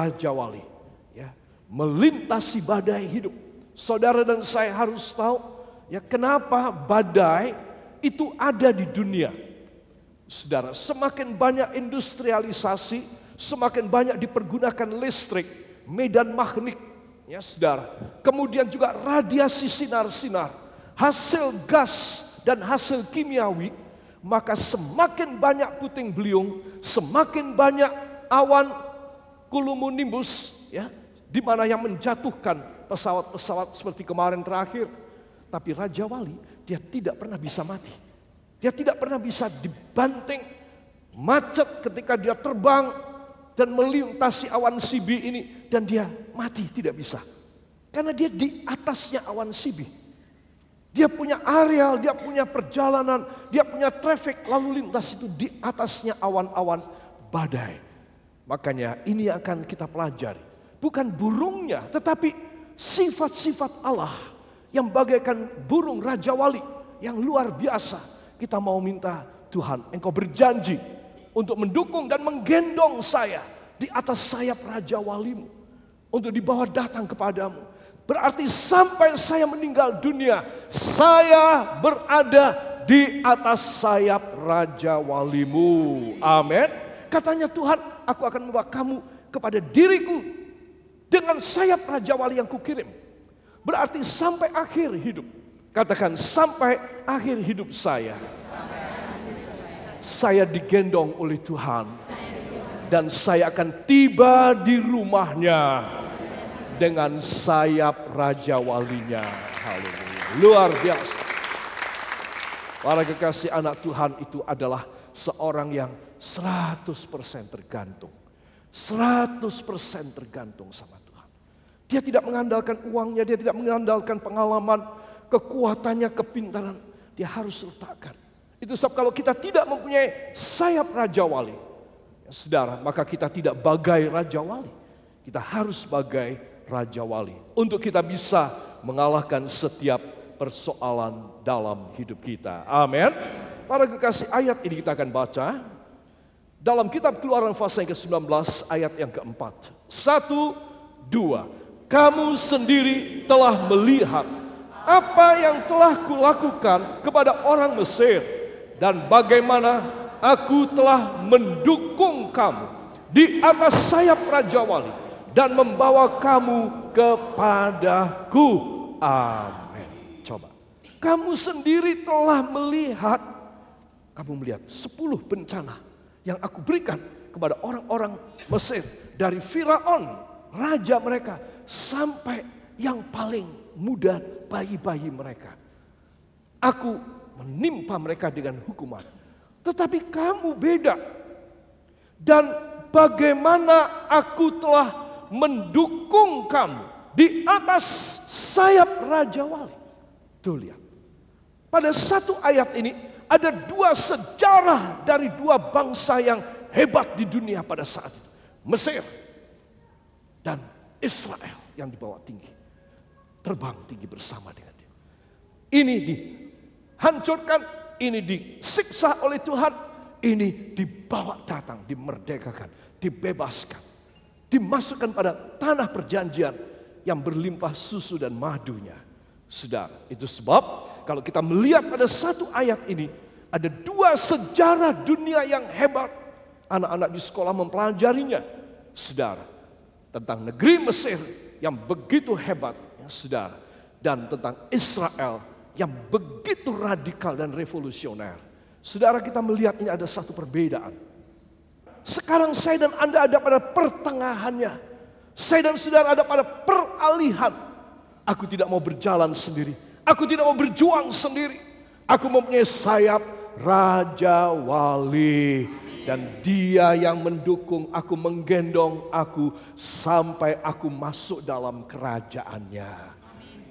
Raja Wali, ya, melintasi badai hidup. Saudara dan saya harus tahu, ya, kenapa badai itu ada di dunia. Saudara, semakin banyak industrialisasi, semakin banyak dipergunakan listrik, medan magnet, ya saudara. Kemudian juga radiasi sinar-sinar, hasil gas dan hasil kimiawi, maka semakin banyak puting beliung, semakin banyak awan cumulonimbus, ya, di mana yang menjatuhkan pesawat-pesawat seperti kemarin terakhir. Tapi Raja Wali, dia tidak pernah bisa mati. Dia tidak pernah bisa dibanting, macet ketika dia terbang dan melintasi awan sibi ini, dan dia mati, tidak bisa. Karena dia di atasnya awan sibi. Dia punya areal, dia punya perjalanan, dia punya traffic lalu lintas itu di atasnya awan-awan badai. Makanya ini akan kita pelajari. Bukan burungnya, tetapi sifat-sifat Allah yang bagaikan burung Raja Wali yang luar biasa. Kita mau minta, Tuhan, Engkau berjanji untuk mendukung dan menggendong saya di atas sayap Raja Walimu, untuk dibawa datang kepadamu. Berarti sampai saya meninggal dunia, saya berada di atas sayap Raja Walimu. Amin. Katanya Tuhan, aku akan membawa kamu kepada diriku dengan sayap Raja Wali yang kukirim. Berarti sampai akhir hidup. Katakan, sampai akhir hidup saya digendong oleh Tuhan. Dan saya akan tiba di rumahnya dengan sayap Raja Walinya. Haleluya. Luar biasa. Para kekasih anak Tuhan itu adalah seorang yang 100% tergantung. 100% tergantung sama Tuhan. Dia tidak mengandalkan uangnya, dia tidak mengandalkan pengalaman, kekuatannya, kepintaran. Dia harus letakkan. Itu sebab kalau kita tidak mempunyai sayap Raja Wali, ya saudara, maka kita tidak bagai Raja Wali. Kita harus bagai Raja Wali untuk kita bisa mengalahkan setiap persoalan dalam hidup kita. Amin. Para kekasih, ayat ini kita akan baca dalam kitab Keluaran pasal yang ke-19 ayat yang keempat. 1, 2. Kamu sendiri telah melihat apa yang telah kulakukan kepada orang Mesir, dan bagaimana aku telah mendukung kamu di atas sayap Raja Wali dan membawa kamu kepadaku. Amin. Coba. Kamu sendiri telah melihat, kamu melihat 10 bencana yang aku berikan kepada orang-orang Mesir. Dari Firaun, raja mereka, sampai yang paling muda, bayi-bayi mereka. Aku menimpa mereka dengan hukuman. Tetapi kamu beda. Dan bagaimana aku telah mendukung kamu di atas sayap Raja Wali. Tuh lihat. Pada satu ayat ini ada 2 sejarah dari 2 bangsa yang hebat di dunia pada saat itu. Mesir dan Israel yang dibawa tinggi. Terbang tinggi bersama dengan dia. Ini dihancurkan, ini disiksa oleh Tuhan, ini dibawa datang, dimerdekakan, dibebaskan, dimasukkan pada tanah perjanjian yang berlimpah susu dan madunya. Saudara, itu sebab kalau kita melihat pada satu ayat ini, ada 2 sejarah dunia yang hebat. Anak-anak di sekolah mempelajarinya, saudara, tentang negeri Mesir yang begitu hebat, saudara, dan tentang Israel yang begitu radikal dan revolusioner. Saudara, kita melihat ini ada satu perbedaan. Sekarang saya dan Anda ada pada pertengahannya. Saya dan saudara ada pada peralihan. Aku tidak mau berjalan sendiri. Aku tidak mau berjuang sendiri. Aku mempunyai sayap Raja Wali. Dan dia yang mendukung aku, menggendong aku sampai aku masuk dalam kerajaannya.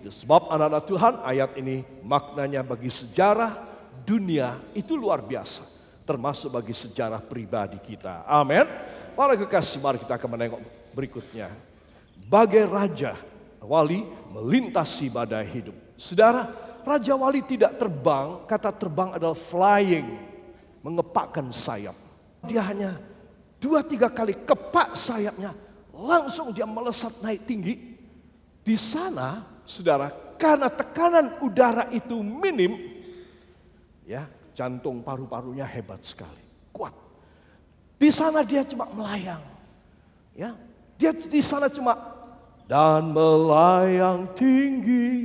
Itu sebab anak-anak Tuhan, ayat ini maknanya bagi sejarah dunia itu luar biasa. Termasuk bagi sejarah pribadi kita. Amin. Para kekasih, mari kita akan menengok berikutnya. Bagai Raja Wali melintasi badai hidup. Saudara, Raja Wali tidak terbang, kata terbang adalah flying, mengepakkan sayap. Dia hanya 2-3 kali kepak sayapnya, langsung dia melesat naik tinggi. Di sana, saudara, karena tekanan udara itu minim, ya, jantung paru-parunya hebat sekali, kuat. Di sana dia cuma melayang, ya, dia di sana cuma dan melayang tinggi.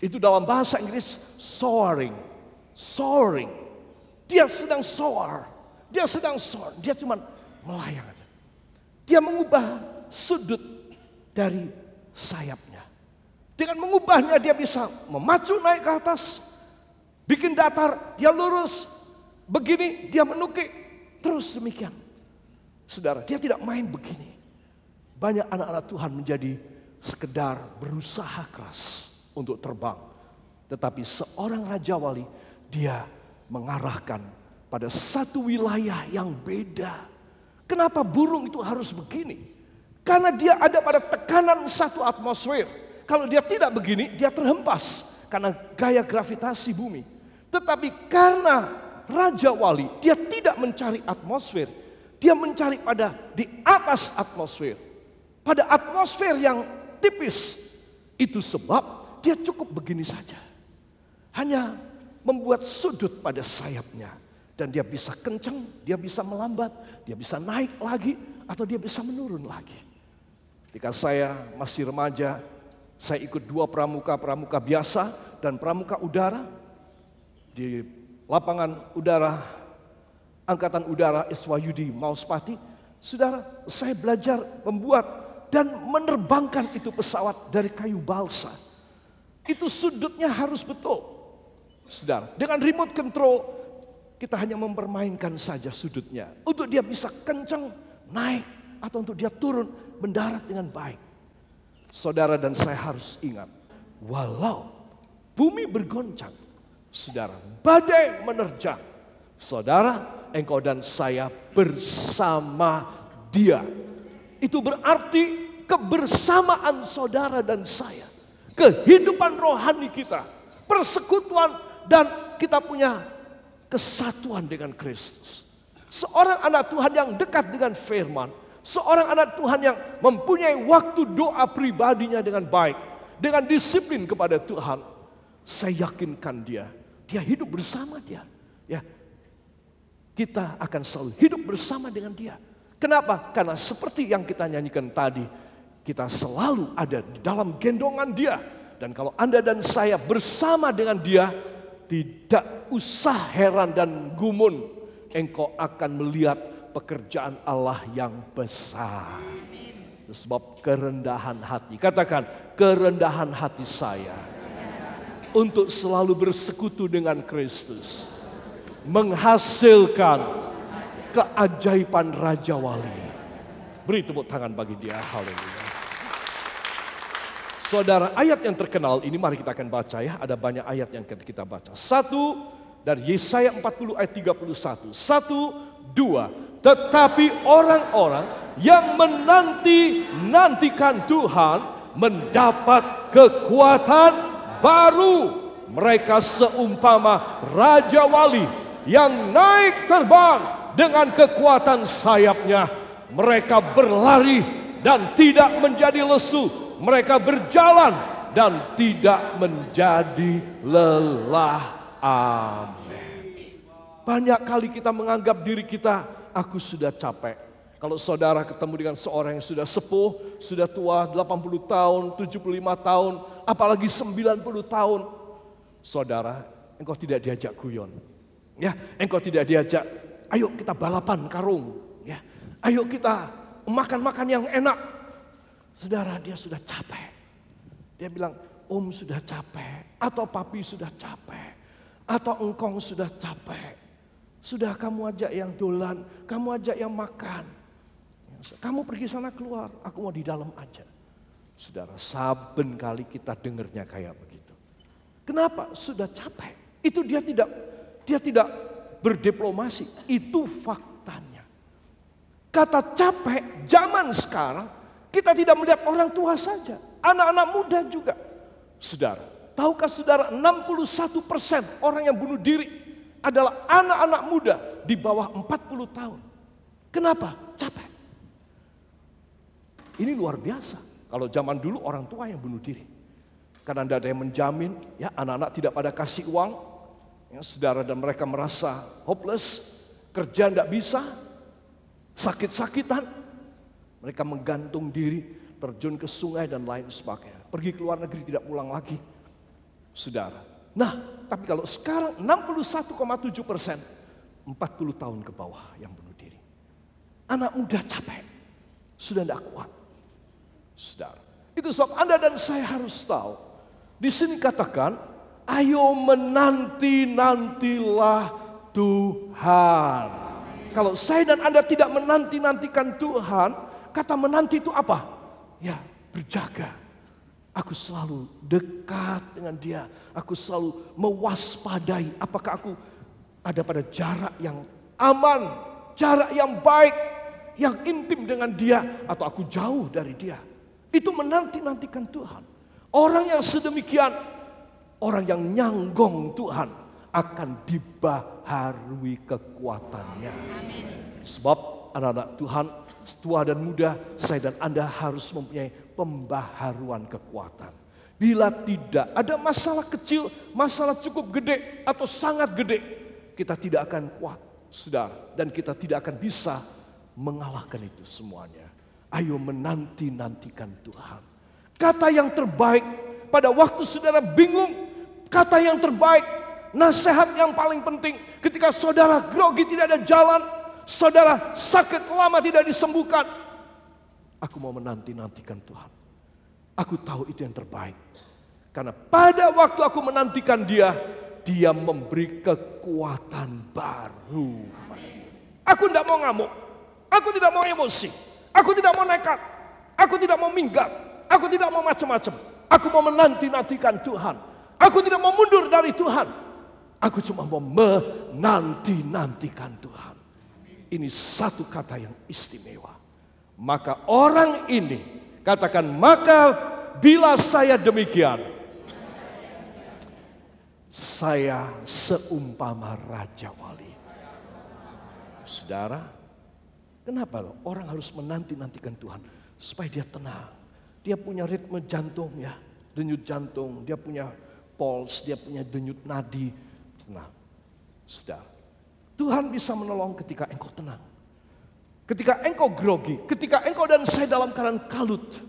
Itu dalam bahasa Inggris soaring, soaring. Dia sedang soar, dia sedang soar, dia cuma melayang aja. Dia mengubah sudut dari sayapnya. Dengan mengubahnya dia bisa memacu naik ke atas, bikin datar, dia lurus. Begini dia menukik, terus demikian. Saudara, dia tidak main begini. Banyak anak-anak Tuhan menjadi sekedar berusaha keras untuk terbang. Tetapi seorang Raja Wali, dia mengarahkan pada satu wilayah yang beda. Kenapa burung itu harus begini? Karena dia ada pada tekanan satu atmosfer. Kalau dia tidak begini, dia terhempas karena gaya gravitasi bumi. Tetapi karena Raja Wali, dia tidak mencari atmosfer. Dia mencari pada di atas atmosfer. Pada atmosfer yang tipis. Itu sebab dia cukup begini saja. Hanya membuat sudut pada sayapnya. Dan dia bisa kencang, dia bisa melambat, dia bisa naik lagi, atau dia bisa menurun lagi. Ketika saya masih remaja, saya ikut 2 pramuka biasa dan pramuka udara. Di lapangan udara, Angkatan Udara Iswayudi Mauspati. Saudara, saya belajar membuat dan menerbangkan itu pesawat dari kayu balsa. Itu sudutnya harus betul. Saudara, dengan remote control, kita hanya mempermainkan saja sudutnya. Untuk dia bisa kencang, naik, atau untuk dia turun, mendarat dengan baik. Saudara dan saya harus ingat, walau bumi bergoncang, saudara, badai menerjang, saudara, engkau dan saya bersama dia. Itu berarti kebersamaan saudara dan saya, kehidupan rohani kita, persekutuan, dan kita punya kesatuan dengan Kristus. Seorang anak Tuhan yang dekat dengan firman, seorang anak Tuhan yang mempunyai waktu doa pribadinya dengan baik, dengan disiplin kepada Tuhan, saya yakinkan dia hidup bersama dia. Ya, kita akan selalu hidup bersama dengan dia. Kenapa? Karena seperti yang kita nyanyikan tadi, kita selalu ada di dalam gendongan dia. Dan kalau Anda dan saya bersama dengan dia, tidak usah heran dan gumun, engkau akan melihat pekerjaan Allah yang besar. Sebab kerendahan hati, katakan kerendahan hati saya untuk selalu bersekutu dengan Kristus menghasilkan keajaiban Raja Wali. Beri tepuk tangan bagi dia. Haleluya. Saudara, ayat yang terkenal ini mari kita akan baca ya. Ada banyak ayat yang kita baca. 1 dari Yesaya 40 ayat 31. 1, 2. Tetapi orang-orang yang menanti-nantikan Tuhan mendapat kekuatan baru. Mereka seumpama Raja Wali yang naik terbang dengan kekuatan sayapnya. Mereka berlari dan tidak menjadi lesu. Mereka berjalan dan tidak menjadi lelah. Amin. Banyak kali kita menganggap diri kita, aku sudah capek. Kalau saudara ketemu dengan seorang yang sudah sepuh, sudah tua, 80 tahun, 75 tahun, apalagi 90 tahun. Saudara, engkau tidak diajak guyon. Ya, engkau tidak diajak, ayo kita balapan karung. Ya, ayo kita makan-makan yang enak. Saudara, dia sudah capek. Dia bilang, om sudah capek, atau papi sudah capek, atau engkong sudah capek. Sudah kamu ajak yang dolan, kamu ajak yang makan. Kamu pergi sana keluar, aku mau di dalam aja. Saudara, saben kali kita dengarnya kayak begitu. Kenapa? Sudah capek. Itu dia tidak berdiplomasi, itu faktanya. Kata capek zaman sekarang, kita tidak melihat orang tua saja, anak-anak muda juga. Saudara, tahukah saudara 61% orang yang bunuh diri adalah anak-anak muda di bawah 40 tahun. Kenapa? Capek. Ini luar biasa. Kalau zaman dulu orang tua yang bunuh diri. Karena tidak ada yang menjamin, ya anak-anak tidak pada kasih uang, ya, saudara, dan mereka merasa hopeless, kerja tidak bisa, sakit-sakitan. Mereka menggantung diri, terjun ke sungai dan lain sebagainya. Pergi ke luar negeri tidak pulang lagi, saudara. Nah, tapi kalau sekarang 61,7%, 40 tahun ke bawah yang bunuh diri. Anak muda capek, sudah tidak kuat, saudara. Itu sebab Anda dan saya harus tahu. Di sini katakan, ayo menanti-nantilah Tuhan. Kalau saya dan Anda tidak menanti-nantikan Tuhan, kata menanti itu apa? Ya, berjaga. Aku selalu dekat dengan Dia. Aku selalu mewaspadai apakah aku ada pada jarak yang aman, jarak yang baik, yang intim dengan Dia, atau aku jauh dari Dia. Itu menanti-nantikan Tuhan. Orang yang sedemikian, orang yang nyanggong Tuhan, akan dibaharui kekuatannya. Sebab anak-anak Tuhan, tua dan muda, saya dan Anda harus mempunyai pembaharuan kekuatan. Bila tidak, ada masalah kecil, masalah cukup gede atau sangat gede, kita tidak akan kuat, saudara. Dan kita tidak akan bisa mengalahkan itu semuanya. Ayo menanti-nantikan Tuhan. Kata yang terbaik pada waktu saudara bingung, kata yang terbaik, nasihat yang paling penting ketika saudara grogi tidak ada jalan, saudara sakit lama tidak disembuhkan. Aku mau menanti-nantikan Tuhan. Aku tahu itu yang terbaik. Karena pada waktu aku menantikan Dia, Dia memberi kekuatan baru. Aku tidak mau ngamuk, aku tidak mau emosi, aku tidak mau nekat, aku tidak mau minggat. Aku tidak mau macam-macam. Aku mau menanti-nantikan Tuhan. Aku tidak mau mundur dari Tuhan. Aku cuma mau menanti-nantikan Tuhan. Ini satu kata yang istimewa. Maka orang ini, katakan, maka bila saya demikian, saya seumpama Raja Wali. Saudara, kenapa loh orang harus menanti-nantikan Tuhan? Supaya dia tenang. Dia punya ritme jantung, ya, denyut jantung. Dia punya pulse, dia punya denyut nadi. Tenang, saudara. Tuhan bisa menolong ketika engkau tenang. Ketika engkau grogi, ketika engkau dan saya dalam keadaan kalut.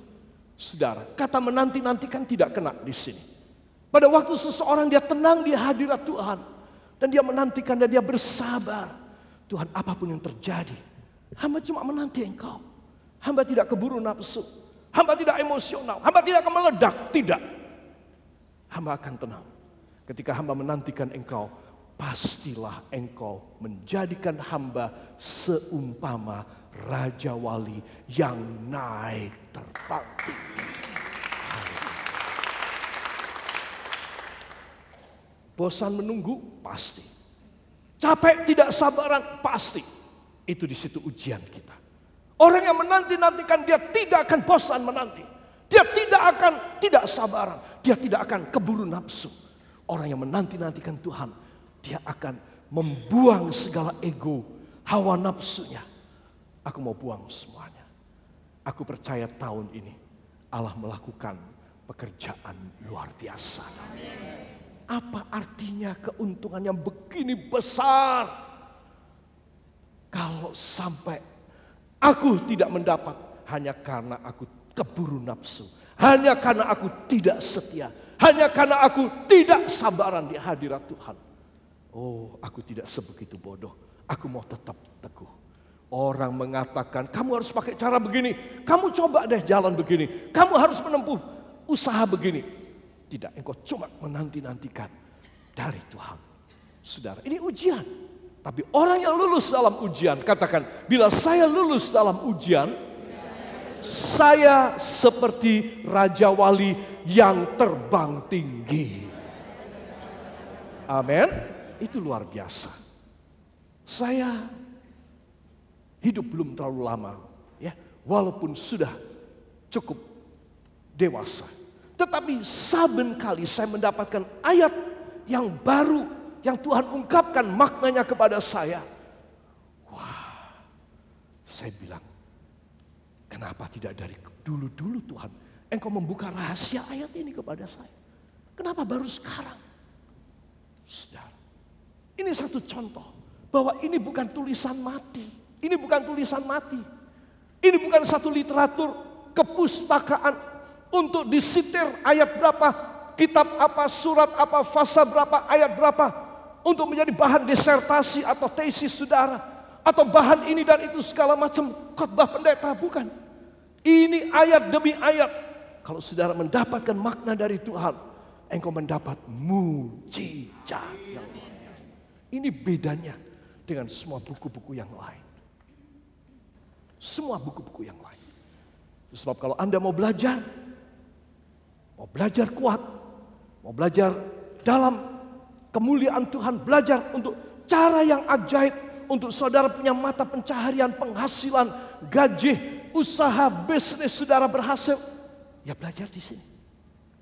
Saudara, kata menanti-nantikan tidak kena di sini. Pada waktu seseorang dia tenang di hadirat Tuhan. Dan dia menantikan dan dia bersabar. Tuhan, apapun yang terjadi, hamba cuma menanti engkau. Hamba tidak keburu nafsu. Hamba tidak emosional, hamba tidak akan meledak, tidak. Hamba akan tenang. Ketika hamba menantikan engkau, pastilah engkau menjadikan hamba seumpama Raja Wali yang naik terbang tinggi. Bosan menunggu? Pasti. Capek tidak sabaran? Pasti. Itu di situ ujian kita. Orang yang menanti-nantikan dia tidak akan bosan menanti. Dia tidak akan tidak sabaran. Dia tidak akan keburu nafsu. Orang yang menanti-nantikan Tuhan, dia akan membuang segala ego, hawa nafsunya. Aku mau buang semuanya. Aku percaya tahun ini Allah melakukan pekerjaan luar biasa. Apa artinya keuntungan yang begini besar? Kalau sampai aku tidak mendapat hanya karena aku keburu nafsu. Hanya karena aku tidak setia. Hanya karena aku tidak sabaran di hadirat Tuhan. Oh, aku tidak sebegitu bodoh. Aku mau tetap teguh. Orang mengatakan, kamu harus pakai cara begini. Kamu coba deh jalan begini. Kamu harus menempuh usaha begini. Tidak, engkau cuma menanti-nantikan dari Tuhan. Saudara, ini ujian. Tapi orang yang lulus dalam ujian, katakan, bila saya lulus dalam ujian, saya seperti Raja Wali yang terbang tinggi. Amin. Itu luar biasa. Saya hidup belum terlalu lama, ya, walaupun sudah cukup dewasa. Tetapi saben kali saya mendapatkan ayat yang baru, yang Tuhan ungkapkan maknanya kepada saya. Wah, saya bilang, Kenapa tidak dari dulu-dulu Tuhan Engkau membuka rahasia ayat ini kepada saya? Kenapa baru sekarang? Saudara, ini satu contoh bahwa ini bukan tulisan mati. Ini bukan tulisan mati. Ini bukan satu literatur kepustakaan untuk disitir ayat berapa, kitab apa, surat apa, fasa berapa, ayat berapa, untuk menjadi bahan disertasi atau tesis saudara, atau bahan ini dan itu segala macam khotbah pendeta. Bukan. Ini ayat demi ayat. Kalau saudara mendapatkan makna dari Tuhan, engkau mendapat mujizat yang luar biasa. Ini bedanya dengan semua buku-buku yang lain. Semua buku-buku yang lain. Sebab kalau Anda mau belajar kuat, mau belajar dalam kemuliaan Tuhan, belajar untuk cara yang ajaib, untuk saudara punya mata pencaharian, penghasilan, gaji, usaha, bisnis saudara berhasil, ya belajar di sini.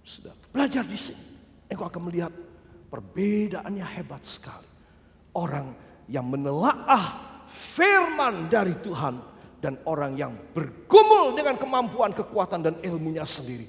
Saudara, belajar di sini. Engkau akan melihat perbedaannya hebat sekali. Orang yang menelaah firman dari Tuhan dan orang yang bergumul dengan kemampuan, kekuatan dan ilmunya sendiri.